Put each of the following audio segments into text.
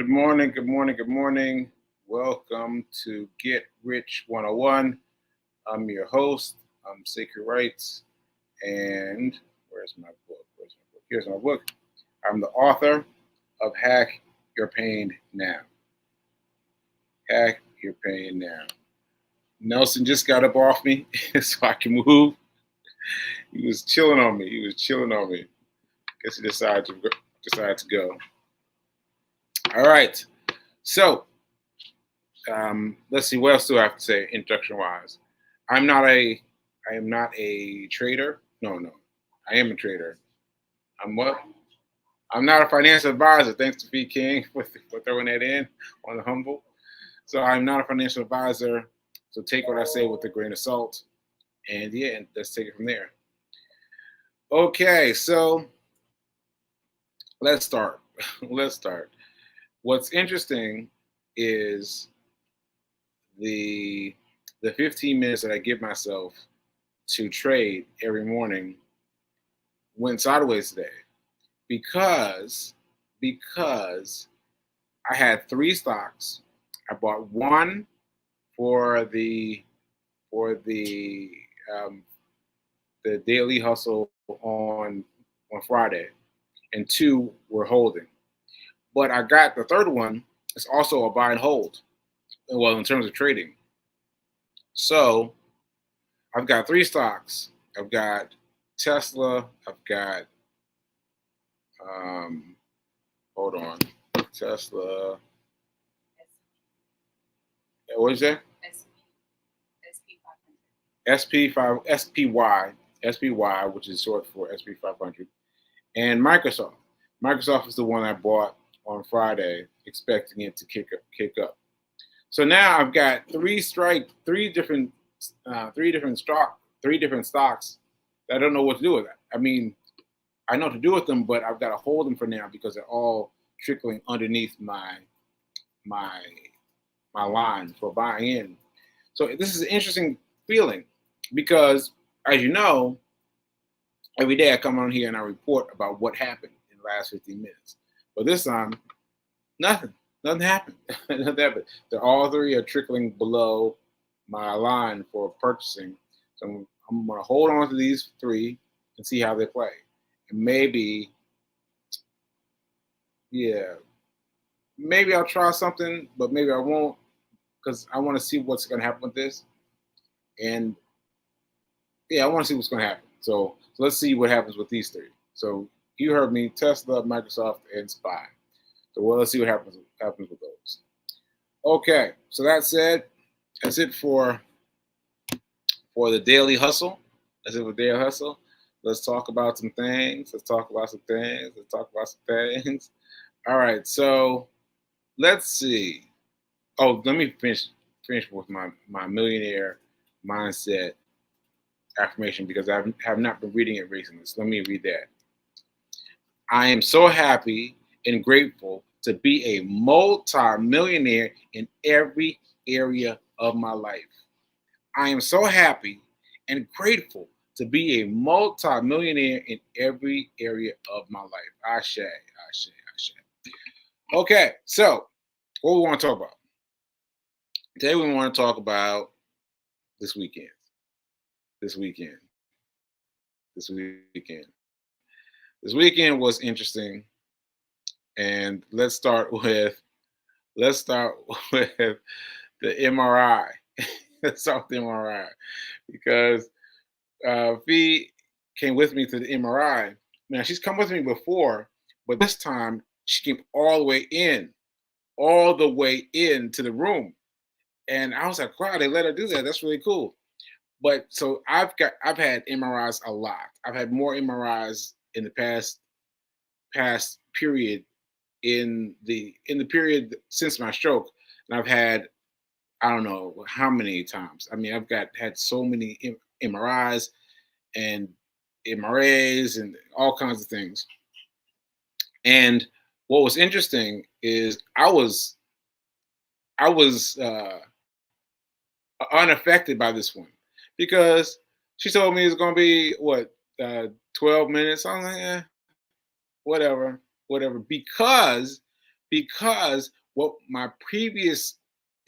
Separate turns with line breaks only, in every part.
Good morning, good morning, good morning. Welcome to Get Rich 101. I'm your host, I'm Sacred Rights, and where's my book? Where's my book? Here's my book. I'm the author of Hack Your Pain Now. Hack Your Pain Now. Nelson just got up off me so I can move. He was chilling on me. Guess he decided to go. All right. So let's see, what else do I have to say introduction wise? I am not a trader. No. I am a trader. I'm what? I'm not a financial advisor. Thanks to V King for throwing that in on the humble. So I'm not a financial advisor. So take what I say with a grain of salt. And yeah, let's take it from there. Okay, so let's start. Let's start. What's interesting is the 15 minutes that I give myself to trade every morning went sideways today because I had three stocks. I bought one for the daily hustle on Friday, and two were holding. But I got the third one. It's also a buy and hold. Well, in terms of trading. So I've got three stocks. I've got Tesla. I've got hold on, Tesla. What is that? SPY, which is short for SP 500, and Microsoft. Microsoft is the one I bought on Friday, expecting it to kick up. So now I've got three different stocks that I don't know what to do with. I mean, I know what to do with them, but I've got to hold them for now because they're all trickling underneath my line for buying in. So this is an interesting feeling because, as you know, every day I come on here and I report about what happened in the last 15 minutes. But this time, nothing happened. Nothing happened. All three are trickling below my line for purchasing. So I'm going to hold on to these three and see how they play. And maybe I'll try something, but maybe I won't because I want to see what's going to happen with this. And I want to see what's going to happen. So let's see what happens with these three. So you heard me: Tesla, Microsoft, and SPY. So let's see what happens with those. Okay, so that said, that's it for the daily hustle. That's it for daily hustle. Let's talk about some things. All right, so let's see. Oh, let me finish with my millionaire mindset affirmation because I have not been reading it recently. So let me read that. I am so happy and grateful to be a multi-millionaire in every area of my life. I am so happy and grateful to be a multi-millionaire in every area of my life. Ashe. Okay, so what we want to talk about? Today we want to talk about this weekend. This weekend was interesting, and let's start with the MRI. Let's start with the MRI because V came with me to the MRI. Now she's come with me before, but this time she came all the way in to the room, and I was like, wow, they let her do that. That's really cool. But so I've had MRIs a lot. I've had more MRIs in the past period in the period since my stroke, and I've had I don't know how many times. I mean, I've had so many MRIs and MRAs and all kinds of things. And what was interesting is I was unaffected by this one because she told me it's going to be 12 minutes. I'm like, whatever, because because what my previous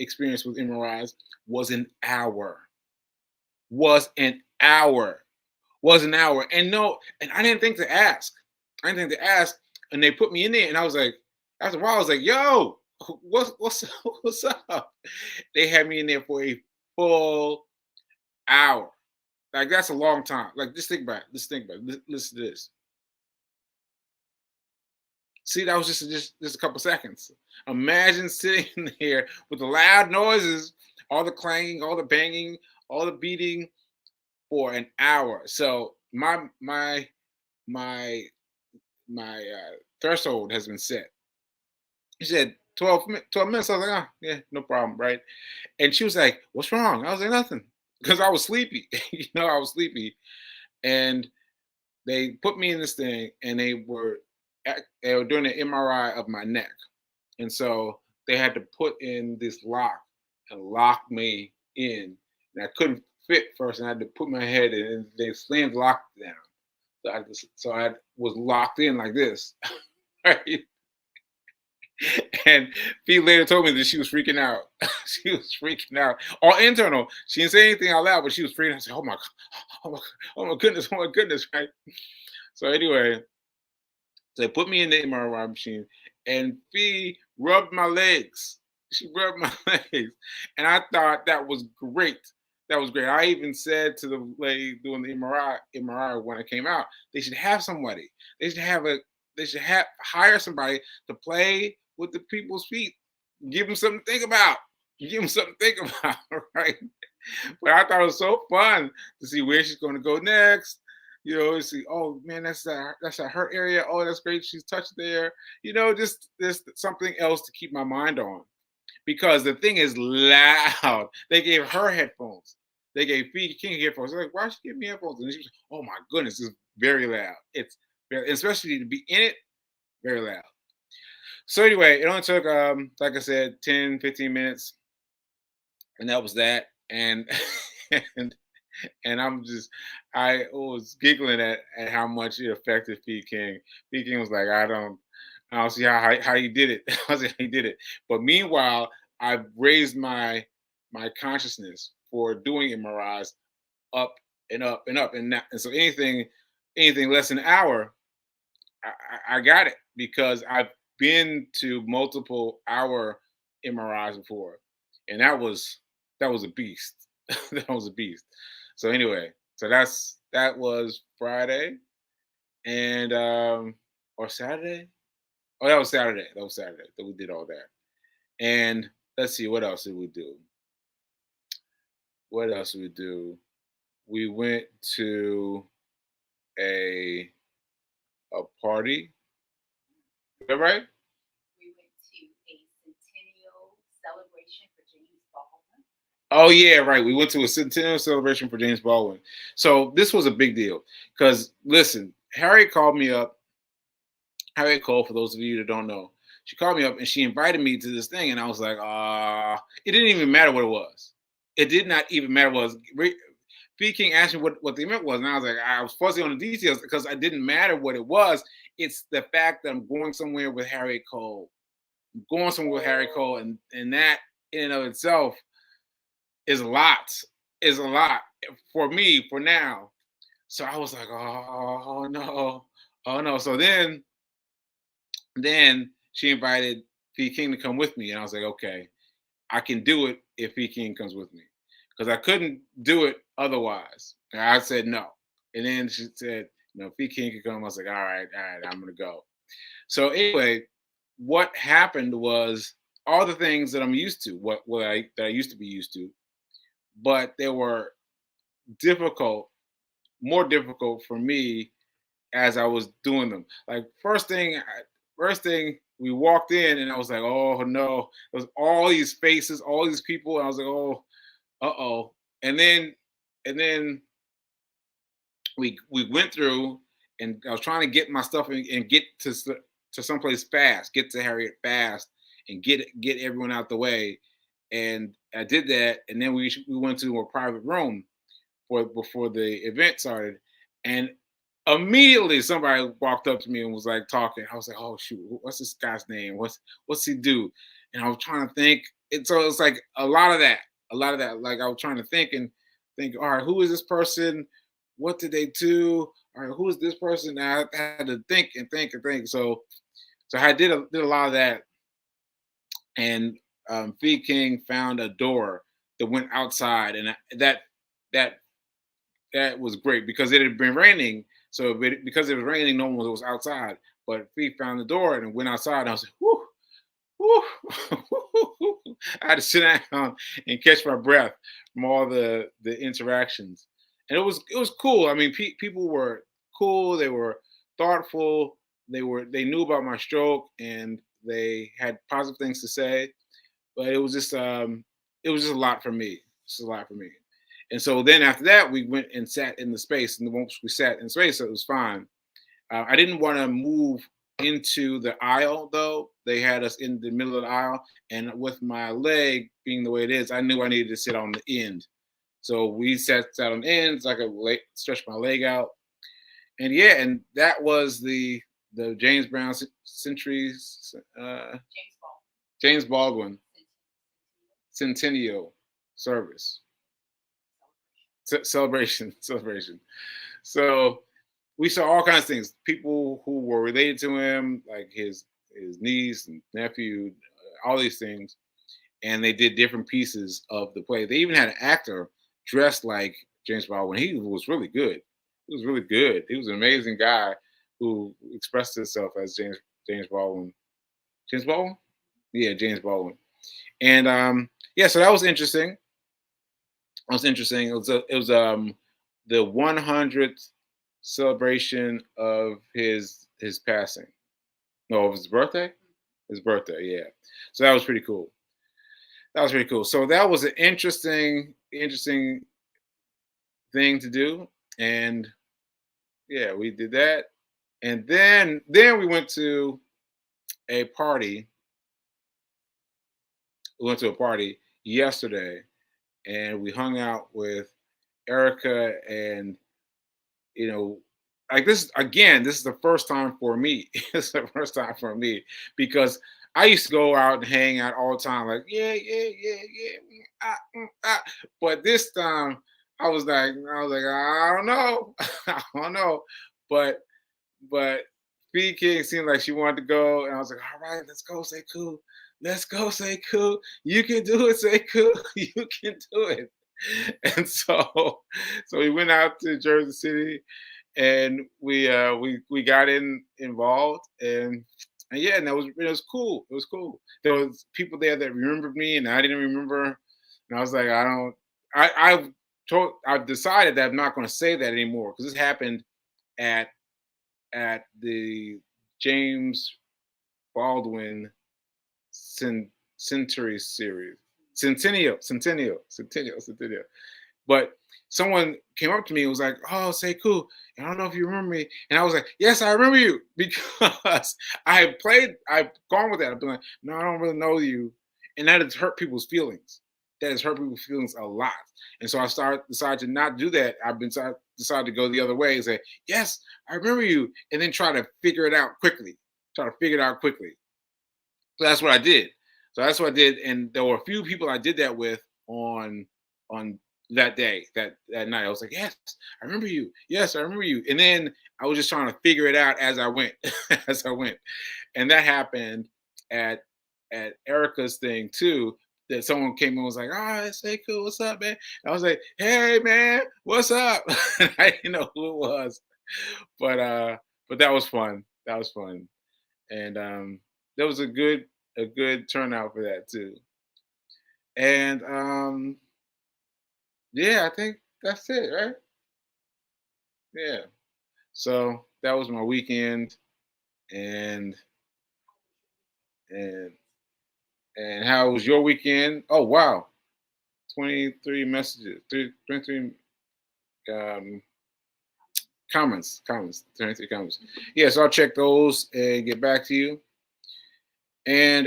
experience with MRIs was an hour, was an hour, was an hour. And no, and I didn't think to ask. I didn't think to ask. And they put me in there, and I was like, after a while, I was like, yo, what's what's up? They had me in there for a full hour. Like that's a long time. Like just think about it. Just think about it. Listen to this. See, that was just a couple seconds. Imagine sitting there with the loud noises, all the clanging, all the banging, all the beating for an hour. So my threshold has been set. She said 12 minutes. I was like, oh, yeah, no problem, right? And she was like, what's wrong? I was like, nothing, because I was sleepy. I was sleepy, and they put me in this thing, and they were doing an MRI of my neck, and so they had to put in this lock and lock me in, and I couldn't fit first, and I had to put my head in, and they slammed the lock down. So I was locked in like this, right? And Fee later told me that she was freaking out. She was freaking out. All internal. She didn't say anything out loud, but she was freaking out. I said, oh my goodness, oh my goodness, right? So anyway, so they put me in the MRI machine, and Fee rubbed my legs. She rubbed my legs, and I thought that was great. That was great. I even said to the lady doing the MRI when I came out, they should have somebody. They should have a. They should have hire somebody to play with the people's feet. Give them something to think about. Give them something to think about, right? But I thought it was so fun to see where she's going to go next. See, oh man, that's a her area. Oh, that's great. She's touched there. Just something else to keep my mind on, because the thing is loud. They gave her headphones. They gave Fee King headphones. They're like, why she give me headphones? And she was, oh my goodness, it's very loud. It's very, especially to be in it, very loud. So anyway, it only took like I said, 10, 15 minutes, and that was that. And and I was giggling at how much it affected P King. P King was like, I don't see how you did it. I don't see how you did it. But meanwhile, I've raised my consciousness for doing MRIs up and up and up, and so anything less than an hour, I got it, because I've been to multiple hour MRIs before, and that was a beast. That was a beast. So anyway, so that was Friday, and or Saturday. Oh, that was Saturday. That was Saturday that we did all that. And let's see, what else did we do? What else did we do? We went to a a party. Is that right?
We went to a centennial celebration for James Baldwin.
Oh yeah, right. We went to a centennial celebration for James Baldwin. So this was a big deal because listen, Harriet called me up. Harriet Cole, for those of you that don't know, she called me up and she invited me to this thing, and I was like, it didn't even matter what it was. It did not even matter what it was. P. King asked me what the event was, and I was like, I was fuzzy on the details because it didn't matter what it was. It's the fact that I'm going somewhere with Harriet Cole. I'm going somewhere with Harriet Cole, and that in and of itself is a lot. Is a lot for me for now. So I was like, oh no, oh no. So then she invited P. King to come with me, and I was like, okay, I can do it if P. King comes with me, because I couldn't do it otherwise. And I said no, and then she said, P. King could come. I was like, all right, I'm gonna go. So anyway, what happened was all the things that I'm used to, that I used to be used to, but they were difficult, more difficult for me as I was doing them. Like first thing we walked in, and I was like, oh no, there was all these faces, all these people, and I was like, oh, uh-oh. And then we went through, and I was trying to get my stuff and get to someplace fast, get to Harriet fast, and get everyone out the way. And I did that, and then we went to a private room before the event started, and Immediately somebody walked up to me and was like talking. I was like, oh shoot, what's this guy's name? What's he do? And I was trying to think. And so it's like a lot of that, a lot of that. Like I was trying to think and think, all right, who is this person? What did they do? All right, who is this person? And I had to think and think and think. So I did a lot of that. And Fee King found a door that went outside, and that that was great because it had been raining. So because it was raining, no one was outside. But Fee found the door and went outside. And I was like, whoo, whoo. I had to sit down and catch my breath from all the interactions, and it was cool. I mean, people were cool. They were thoughtful. They knew about my stroke and they had positive things to say. But it was just a lot for me. It's a lot for me. And so then after that, we went and sat in the space. And once we sat in space, it was fine. I didn't want to move into the aisle though. They had us in the middle of the aisle, and with my leg being the way it is, I knew I needed to sit on the end. So we sat on the ends. So I could stretch my leg out, and yeah, and that was the James Brown Centuries,
James Baldwin.
James Baldwin Centennial service celebration. So we saw all kinds of things. People who were related to him, like his niece and nephew, all these things, and they did different pieces of the play. They even had an actor dressed like James Baldwin. He was really good. He was really good. He was an amazing guy who expressed himself as James Baldwin. James Baldwin? Yeah, James Baldwin. And yeah, so that was interesting. It was interesting. It was the 100th celebration of his passing. No, of his birthday. His birthday, yeah. So that was pretty cool. That was pretty cool. So that was an interesting thing to do, and yeah, we did that, and then we went to a party. We went to a party yesterday, and we hung out with Erica and you know, like this again, this is the first time for me. It's the first time for me because I used to go out and hang out all the time, like yeah. But this time I was like, I don't know, I don't know, but but Fee King seemed like she wanted to go, and I was like, all right, let's go, say cool. Let's go, say cool. You can do it, say cool. You can do it. And so we went out to Jersey City and we got involved and yeah, and it was cool. It was cool. There was people there that remembered me and I didn't remember, and I was like, I don't. I've decided that I'm not going to say that anymore because this happened at the James Baldwin Century series, Centennial. But someone came up to me and was like, "Oh, say cool. I don't know if you remember me." And I was like, "Yes, I remember you," because I've gone with that. I've been like, "No, I don't really know you," and that has hurt people's feelings. That has hurt people's feelings a lot. And so decided to not do that. Decided to go the other way and say, "Yes, I remember you," and then try to figure it out quickly. Try to figure it out quickly. So that's what I did. So that's what I did, and there were a few people I did that with on that day, that night. I was like, "Yes, I remember you. Yes, I remember you." And then I was just trying to figure it out as I went, as I went, and that happened at Erica's thing too. That someone came in and was like, "All right, say cool, what's up, man?" And I was like, "Hey, man, what's up?" And I didn't know who it was, but uh, but that was fun. That was fun, and that was a good turnout for that too. And yeah, I think that's it, right? Yeah. So that was my weekend, and and and how was your weekend? Oh wow, 23 messages, 23 um, comments, 23 comments. Yeah, so I'll check those and get back to you. And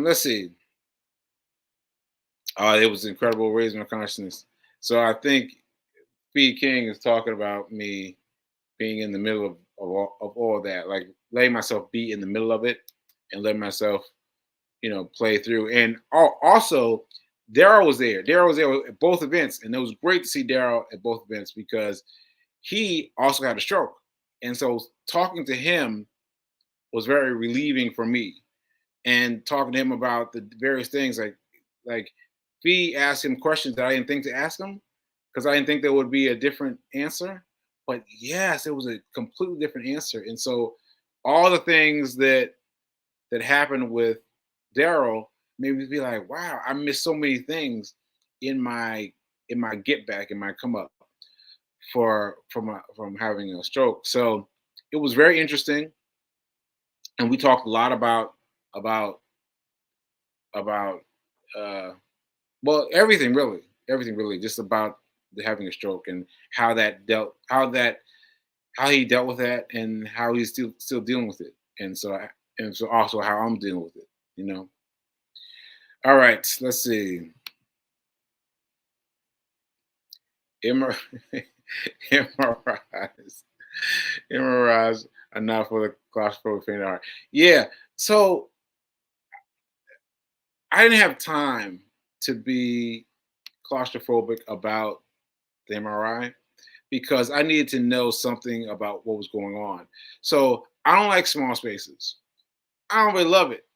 let's see. Oh, it was incredible, raising my consciousness. So I think B King is talking about me being in the middle of all that, like letting myself be in the middle of it and letting myself, play through. And also, Daryl was there. Daryl was there at both events, and it was great to see Daryl at both events because he also had a stroke, and so talking to him was very relieving for me. And talking to him about the various things, like Fee asked him questions that I didn't think to ask him because I didn't think there would be a different answer. But yes, it was a completely different answer. And so all the things that happened with Daryl made me be like, wow, I missed so many things in my get back, in my come up from having a stroke. So it was very interesting, and we talked a lot about about uh, well, everything really, just about having a stroke and how he dealt with that, and how he's still dealing with it, and so also how I'm dealing with it. You know. All right, let's see. MR- MRIs, MRIs are not for the claustrophobic faint heart. Yeah. So I didn't have time to be claustrophobic about the MRI because I needed to know something about what was going on. So I don't like small spaces. I don't really love it,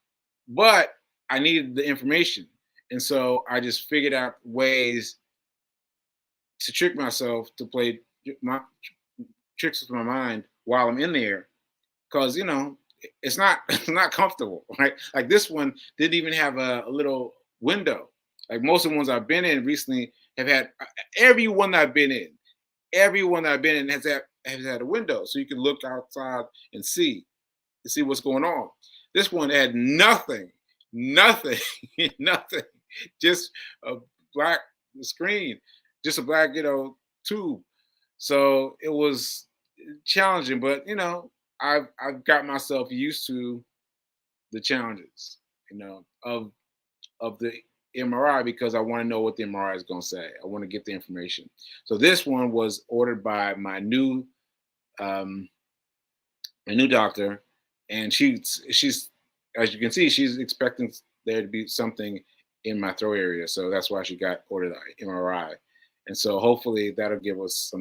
but I needed the information. And so I just figured out ways to trick myself to play my tricks with my mind while I'm in there. Because, it's not it's not comfortable, right? Like this one didn't even have a little window. Like most of the ones I've been in recently have had every one that I've been in everyone that I've been in has had a window, so you can look outside and see what's going on. This one had nothing, nothing, nothing, just a black screen, just a black tube. So it was challenging, but I've got myself used to the challenges, of the MRI because I want to know what the MRI is going to say. I want to get the information. So this one was ordered by um, my new doctor, and she's as you can see, she's expecting there to be something in my throat area. So that's why she got ordered an MRI, and so hopefully that'll give us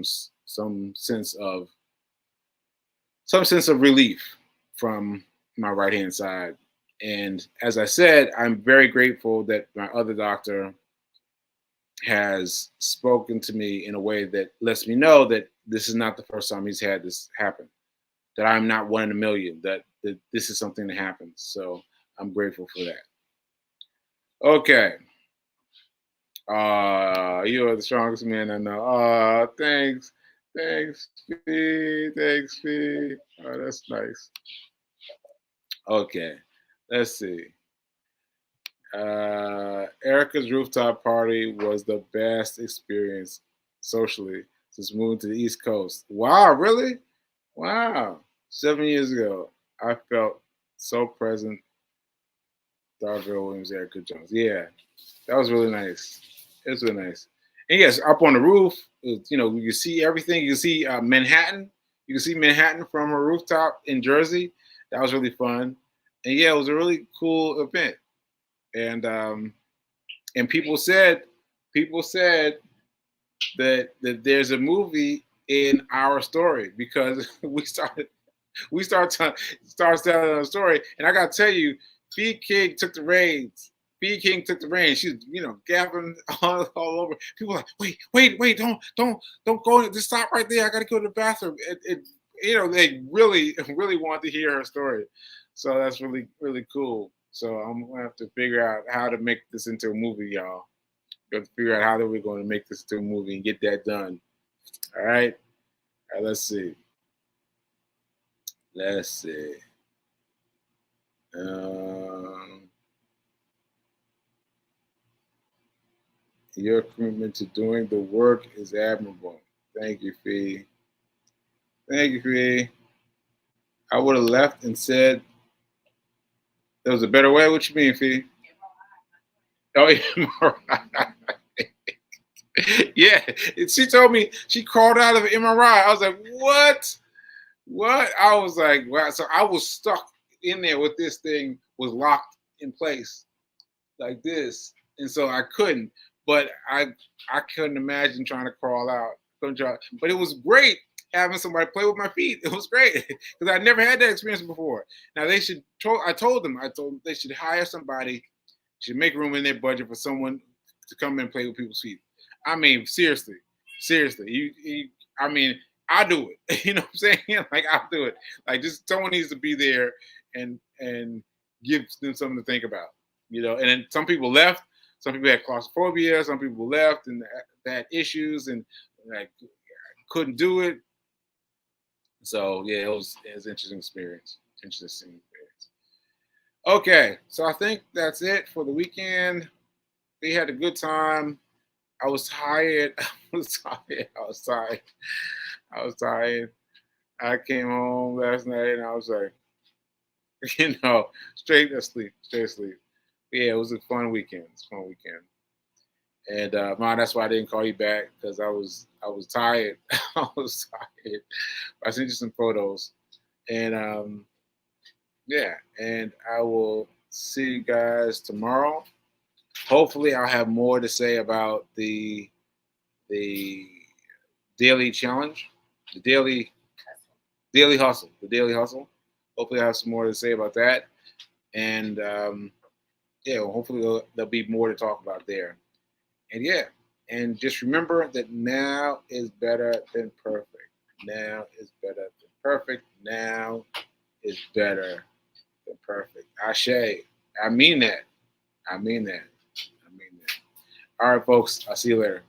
some sense of relief from my right hand side. And as I said, I'm very grateful that my other doctor has spoken to me in a way that lets me know that this is not the first time he's had this happen, that I'm not one in a million, that this is something that happens. So I'm grateful for that. Okay. You are the strongest man I know. Thanks. Thanks, Fee. Thanks, Fee. Oh, that's nice. Okay. Let's see. Erica's rooftop party was the best experience socially since moving to the East Coast. Wow, really? Wow. 7 years ago, I felt so present. Darville Williams, Erica Jones. Yeah, that was really nice. It was really nice. And yes, up on the roof, you can see everything. You can see Manhattan. You can see Manhattan from a rooftop in Jersey. That was really fun. And yeah, it was a really cool event. And people said that there's a movie in our story because we start telling a story. And I gotta tell you, Fee King took the reins. Fee King took the reins. She's gabbing all over. People are like, wait, don't go. Just stop right there. I gotta go to the bathroom. They really really want to hear her story. So that's really really cool. So I'm gonna have to figure out how to make this into a movie, y'all. Got to figure out how we're going to make this into a movie and get that done. All right. All right. Let's see. Let's see. Um, your commitment to doing the work is admirable. Thank you, Fee. Thank you, Fee. I would have left and said there was a better way. What you mean, Fee? Oh, yeah. Yeah. She told me she crawled out of an MRI. I was like, what? What? I was like, wow. So I was stuck in there with this thing was locked in place like this, and so I couldn't. But I couldn't imagine trying to crawl out. Couldn't try, but it was great having somebody play with my feet. It was great because I never had that experience before. Now they should. I told them they should hire somebody. Should make room in their budget for someone to come and play with people's feet. I mean, seriously, seriously. I mean, I do it. You know what I'm saying? Like I'll do it. Like just someone needs to be there and give them something to think about. You know, and then some people left. Some people had claustrophobia. Some people left and they had issues and like couldn't do it. So yeah, it was an interesting experience. Interesting experience. Okay, so I think that's it for the weekend. We had a good time. I was tired. I was tired. I was tired. I was tired. I came home last night and I was like, straight asleep, straight asleep. Yeah, it was a fun weekend. It's a fun weekend. And man, that's why I didn't call you back because I was tired. I was tired. I sent you some photos, and yeah, and I will see you guys tomorrow. Hopefully, I'll have more to say about the daily challenge, the daily hustle, the daily hustle. Hopefully, I have some more to say about that, and yeah, well, hopefully there'll be more to talk about there. And yeah, and just remember that now is better than perfect. Now is better than perfect. Now is better than perfect. Ashe. I mean that. I mean that. I mean that. All right, folks. I'll see you later.